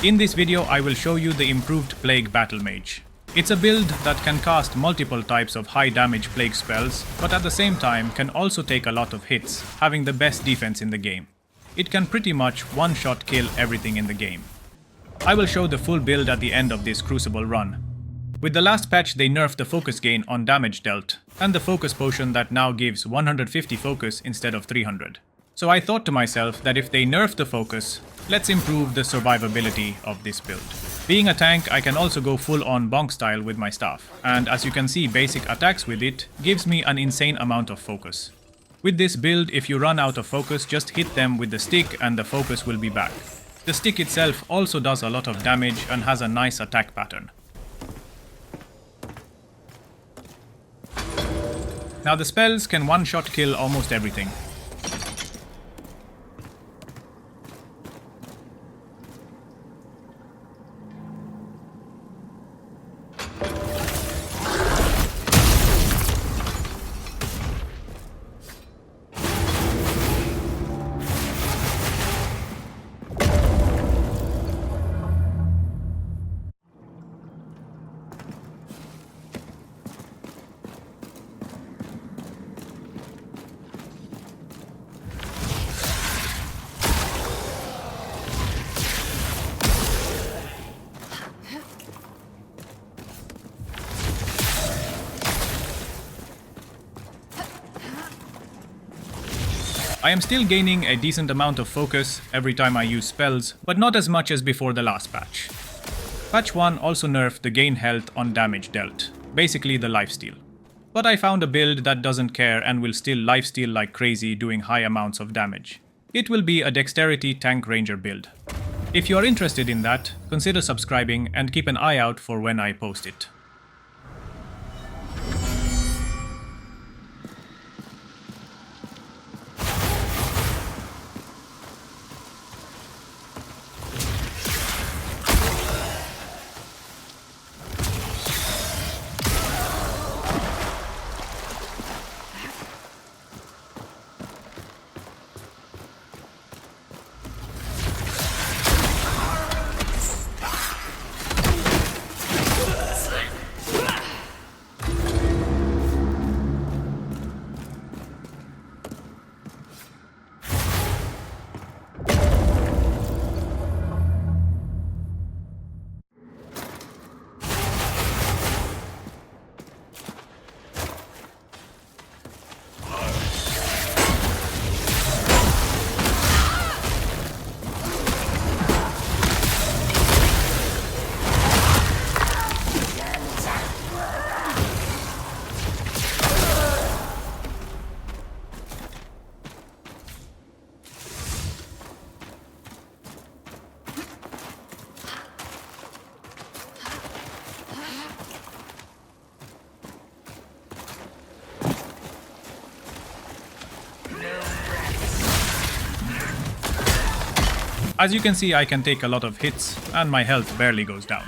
In this video I will show you the improved Plague Battle Mage. It's a build that can cast multiple types of high damage plague spells, but at the same time can also take a lot of hits, having the best defense in the game. It can pretty much one-shot kill everything in the game. I will show the full build at the end of this Crucible run. With the last patch they nerfed the focus gain on damage dealt, and the focus potion that now gives 150 focus instead of 300. So I thought to myself that if they nerf the focus, let's improve the survivability of this build. Being a tank, I can also go full on bonk style with my staff, and as you can see, basic attacks with it gives me an insane amount of focus. With this build, if you run out of focus, just hit them with the stick and the focus will be back. The stick itself also does a lot of damage and has a nice attack pattern. Now the spells can one-shot kill almost everything. I am still gaining a decent amount of focus every time I use spells, but not as much as before the last patch. Patch 1 also nerfed the gain health on damage dealt, basically the lifesteal. But I found a build that doesn't care and will still lifesteal like crazy doing high amounts of damage. It will be a dexterity tank ranger build. If you are interested in that, consider subscribing and keep an eye out for when I post it. As you can see, I can take a lot of hits and my health barely goes down.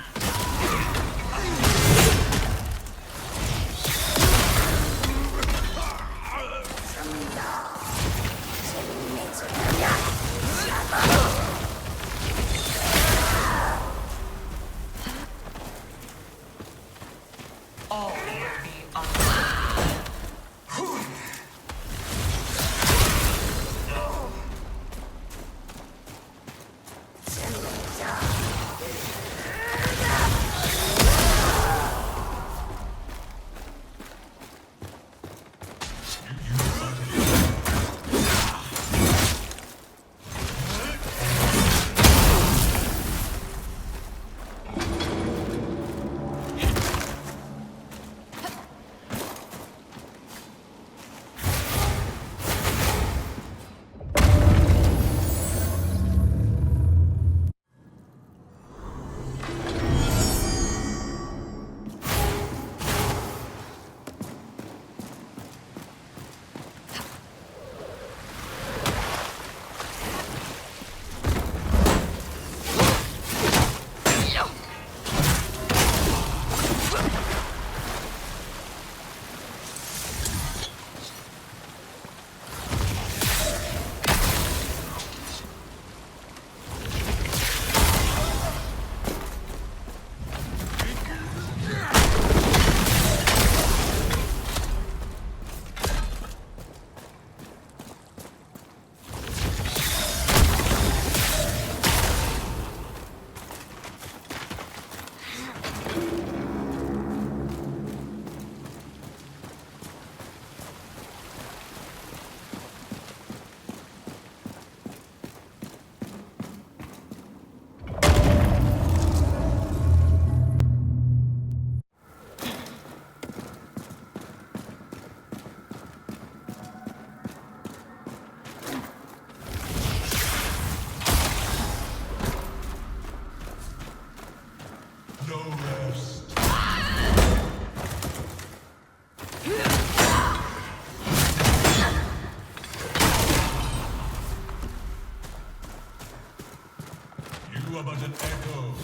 no rest. You are but an echo.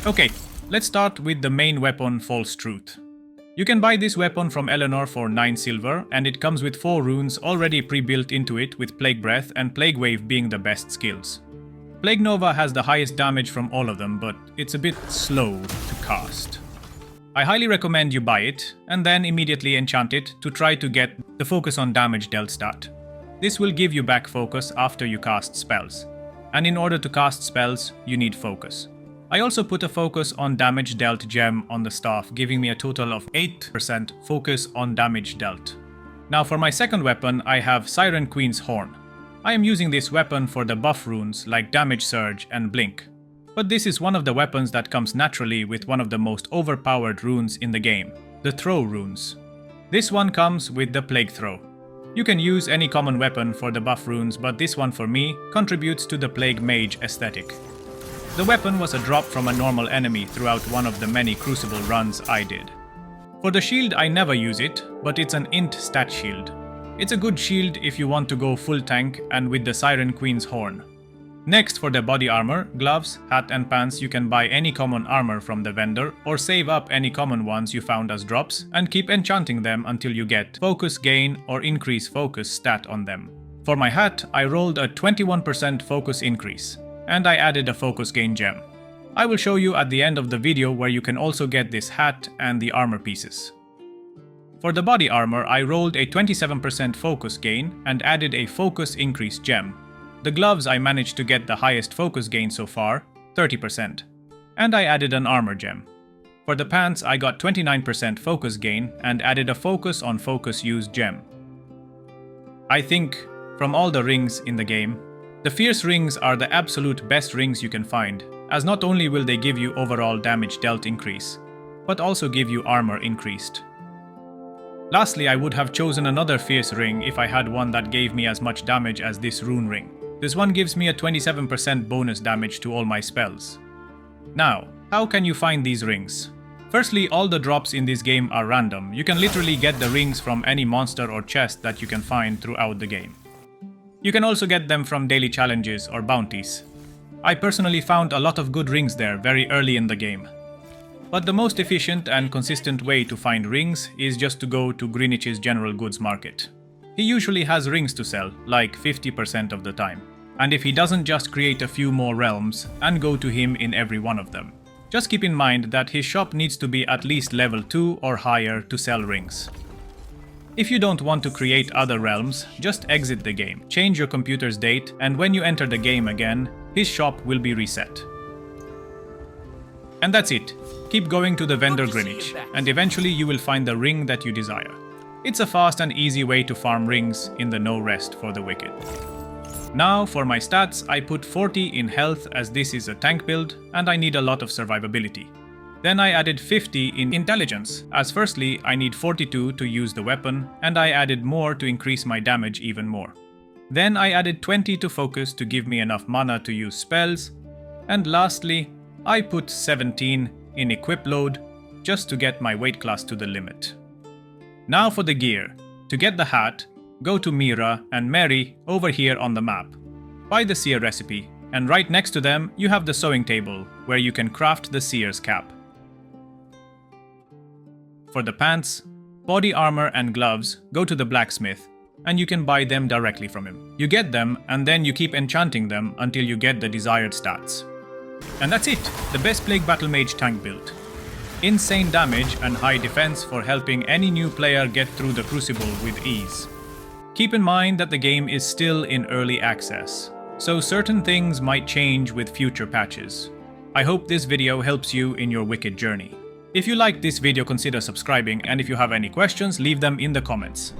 Okay, let's start with the main weapon, False Truth. You can buy this weapon from Eleanor for 9 silver, and it comes with 4 runes already pre-built into it, with Plague Breath and Plague Wave being the best skills. Plague Nova has the highest damage from all of them, but it's a bit slow to cast. I highly recommend you buy it, and then immediately enchant it to try to get the focus on damage dealt stat. This will give you back focus after you cast spells, and in order to cast spells, you need focus. I also put a focus on damage dealt gem on the staff, giving me a total of 8% focus on damage dealt. Now for my second weapon, I have Siren Queen's Horn. I am using this weapon for the buff runes like Damage Surge and Blink. But this is one of the weapons that comes naturally with one of the most overpowered runes in the game, the Throw runes. This one comes with the Plague Throw. You can use any common weapon for the buff runes, but this one for me contributes to the Plague Mage aesthetic. The weapon was a drop from a normal enemy throughout one of the many Crucible runs I did. For the shield I never use it, but it's an int stat shield. It's a good shield if you want to go full tank and with the Siren Queen's Horn. Next, for the body armor, gloves, hat and pants, you can buy any common armor from the vendor or save up any common ones you found as drops and keep enchanting them until you get focus gain or increase focus stat on them. For my hat, I rolled a 21% focus increase, and I added a focus gain gem. I will show you at the end of the video where you can also get this hat and the armor pieces. For the body armor, I rolled a 27% focus gain and added a focus increase gem. The gloves I managed to get the highest focus gain so far, 30%, and I added an armor gem. For the pants, I got 29% focus gain and added a focus on focus use gem. I think, from all the rings in the game, the Fierce rings are the absolute best rings you can find, as not only will they give you overall damage dealt increase, but also give you armor increased. Lastly, I would have chosen another fierce ring if I had one that gave me as much damage as this rune ring. This one gives me a 27% bonus damage to all my spells. Now, how can you find these rings? Firstly, all the drops in this game are random. You can literally get the rings from any monster or chest that you can find throughout the game. You can also get them from daily challenges or bounties. I personally found a lot of good rings there very early in the game. But the most efficient and consistent way to find rings is just to go to Greenwich's General Goods Market. He usually has rings to sell, like 50% of the time. And if he doesn't just create a few more realms and go to him in every one of them. Just keep in mind that his shop needs to be at least level 2 or higher to sell rings. If you don't want to create other realms, just exit the game, change your computer's date, and when you enter the game again, his shop will be reset. And that's it. Keep going to the vendor Greenwich, and eventually you will find the ring that you desire. It's a fast and easy way to farm rings in the no rest for the wicked. Now for my stats, I put 40 in health as this is a tank build and I need a lot of survivability. Then I added 50 in intelligence, as firstly I need 42 to use the weapon and I added more to increase my damage even more. Then I added 20 to focus to give me enough mana to use spells, and lastly I put 17 in equip load just to get my weight class to the limit. Now for the gear. To get the hat, go to Mira and Mary over here on the map. Buy the seer recipe, and right next to them you have the sewing table where you can craft the seer's cap. For the pants, body armor and gloves, go to the blacksmith and you can buy them directly from him. You get them and then you keep enchanting them until you get the desired stats. And that's it, the best Plague Battle Mage tank build. Insane damage and high defense for helping any new player get through the Crucible with ease. Keep in mind that the game is still in early access, so certain things might change with future patches. I hope this video helps you in your wicked journey. If you liked this video, consider subscribing, and if you have any questions, leave them in the comments.